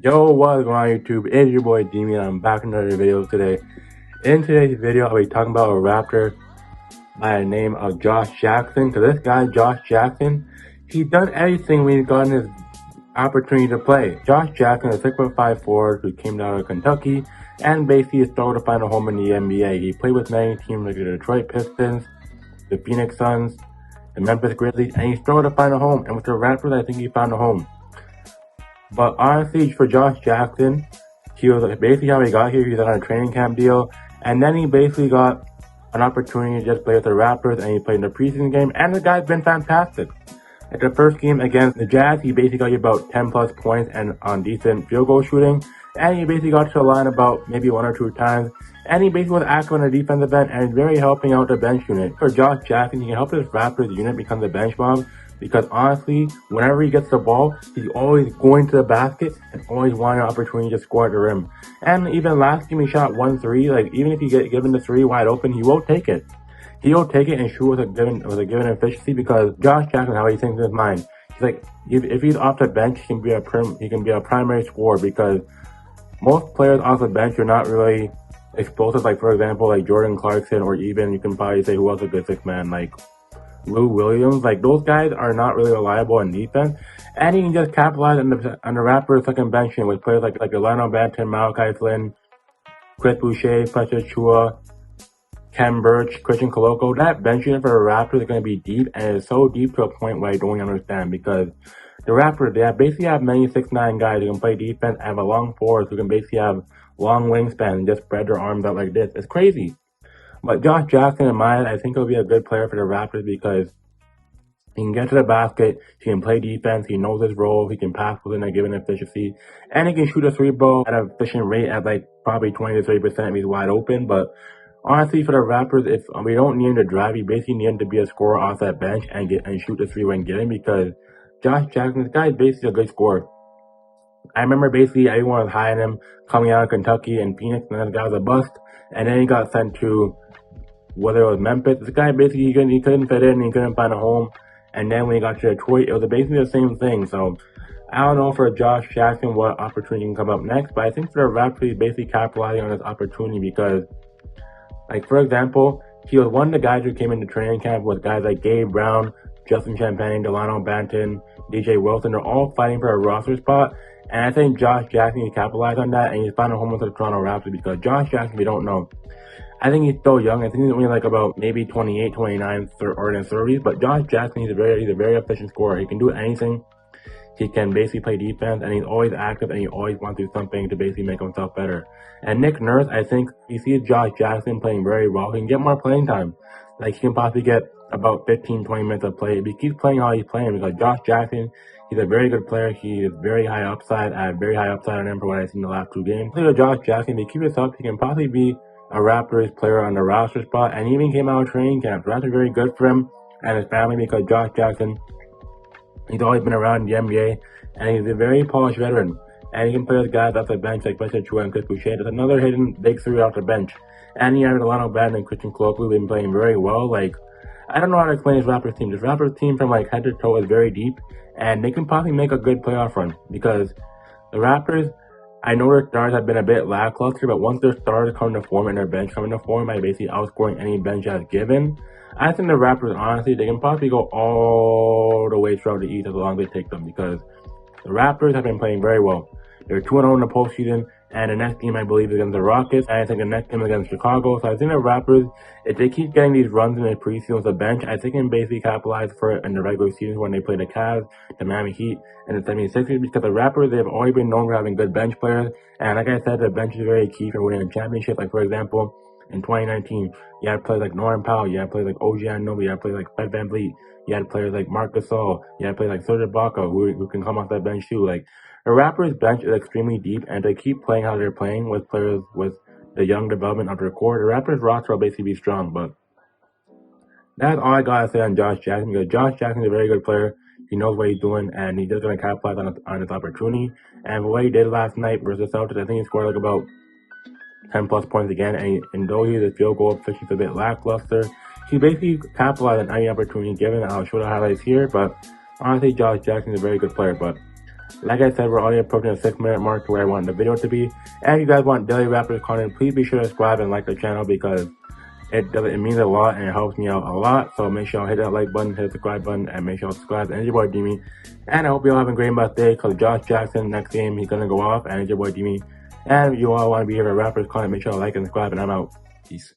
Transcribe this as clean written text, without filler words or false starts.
Yo, what's going on YouTube? It's your boy Demi and I'm back in another video today. In today's video, I'll be talking about a Raptor by the name of Josh Jackson. Cause this guy, Josh Jackson, he's done everything when he's gotten his opportunity to play. Josh Jackson is a 6'5" forward who came down to Kentucky and basically struggled to find a home in the NBA. He played with many teams like the Detroit Pistons, the Phoenix Suns, the Memphis Grizzlies, and he struggled to find a home. And with the Raptors, I think he found a home. But honestly, for Josh Jackson, he was basically how he got here. He was on a training camp deal, and then he basically got an opportunity to just play with the Raptors, and he played in the preseason game, and the guy's been fantastic. At the first game against the Jazz, he basically got you about 10 plus points and on decent field goal shooting, and he basically got to the line about maybe 1 or 2 times, and he basically was active on the defensive end and is very helping out the bench unit. For Josh Jackson, he can help this Raptors unit become the bench mob. Because honestly, whenever he gets the ball, he's always going to the basket and always wanting an opportunity to score at the rim. And even last game, he shot 1 3. Like, even if you get given the 3 wide open, he will take it. He will take it and shoot with a given efficiency because Josh Jackson, how he thinks in his mind, he's like, if he's off the bench, he can be a primary scorer because most players off the bench are not really explosive. Like, for example, like Jordan Clarkson, or even you can probably say who else a good 6-man, like Lou Williams. Like, those guys are not really reliable in defense, and he can just capitalize on the Raptors' second bench unit with players like Lionel Banton, Malachi Flynn, Chris Boucher, Precious Chua, Ken Birch, Christian Coloco. That bench unit for the Raptors is going to be deep, and it's so deep to a point where I don't even understand because the Raptors, they basically have many 6'9" guys who can play defense and have a long forwards who can basically have long wingspan and just spread their arms out like this. It's crazy. But Josh Jackson, in my eyes, I think he'll be a good player for the Raptors because he can get to the basket, he can play defense, he knows his role, he can pass within a given efficiency, and he can shoot a 3-ball at an efficient rate at like probably 20 to 30% if he's wide open. But honestly, for the Raptors, if we don't need him to drive, we basically need him to be a scorer off that bench and shoot the 3 when given because Josh Jackson, this guy is basically a good scorer. I remember basically everyone was high on him coming out of Kentucky and Phoenix, and this guy was a bust, and then he got sent to whether it was Memphis. This guy basically he couldn't fit in, he couldn't find a home, and then when he got to Detroit, it was basically the same thing. So I don't know for Josh Jackson what opportunity can come up next, but I think for the Raptors, he's basically capitalizing on this opportunity because, like, for example, he was one of the guys who came into training camp with guys like Gabe Brown, Justin Champagne, Delano Banton, DJ Wilson. They're all fighting for a roster spot, and I think Josh Jackson can capitalize on that, and he's found a home with the Toronto Raptors because Josh Jackson, if you don't know, I think he's still young. I think he's only like about maybe 28, 29, or in his 30s. But Josh Jackson, he's a very efficient scorer. He can do anything. He can basically play defense, and he's always active, and he always wants to do something to basically make himself better. And Nick Nurse, I think he sees Josh Jackson playing very well. He can get more playing time. Like, he can possibly get about 15, 20 minutes of play if he keeps playing how he's playing because Josh Jackson, he's a very good player. He is very high upside. I have very high upside on him for what I've seen in the last 2 games. With Josh Jackson, if he keeps this up, he can possibly be a Raptors player on the roster spot, and he even came out of training camp. So that's very good for him and his family because Josh Jackson, he's always been around the NBA, and he's a very polished veteran. And he can play with guys off the bench like Precious Chua and Chris Boucher. There's another hidden big 3 off the bench. And he had Delano Banton and Christian Coloco who've been playing very well. Like, I don't know how to explain this Raptors team. This Raptors team from like head to toe is very deep, and they can possibly make a good playoff run because the Raptors, I know their stars have been a bit lackluster, but once their stars come to form and their bench come to form by basically outscoring any bench as given, I think the Raptors, honestly, they can possibly go all the way throughout the East as long as they take them because the Raptors have been playing very well. They're 2-0 in the postseason, and the next game, I believe, is against the Rockets, and I think the next game against Chicago. So I think the Raptors, if they keep getting these runs in the preseason with the bench, I think they can basically capitalize for it in the regular season when they play the Cavs, the Miami Heat, and the 76ers, because the Raptors, they've always been known for having good bench players, and like I said, the bench is very key for winning a championship. Like, for example, in 2019, you had players like Norman Powell, you had players like OG Anunoby, you had players like Fred VanVleet, you had players like Marc Gasol, you had players like Serge Ibaka, who can come off that bench too. Like, the Raptors bench is extremely deep, and they keep playing how they're playing with players with the young development of their core. The Raptors roster will basically be strong, but that's all I gotta say on Josh Jackson because Josh Jackson is a very good player. He knows what he's doing, and he's just gonna capitalize on his opportunity. And for what he did last night versus Celtics, I think he scored like about 10 plus points again. And though his field goal efficiency is a bit lackluster, he basically capitalized on any opportunity given. I'll show the highlights here, but honestly, Josh Jackson is a very good player. But Like I said, we're already approaching the 6-minute mark to where I want the video to be. And if you guys want daily Raptors content, please be sure to subscribe and like the channel because it means a lot and it helps me out a lot. So make sure you hit that like button, hit the subscribe button, and make sure you subscribe. And it's your boy Demi. And I hope you all have a great birthday because Josh Jackson next game he's gonna go off, and it's your boy Demi. And if you all want to be here for Raptors content, make sure to like and subscribe, and I'm out. Peace.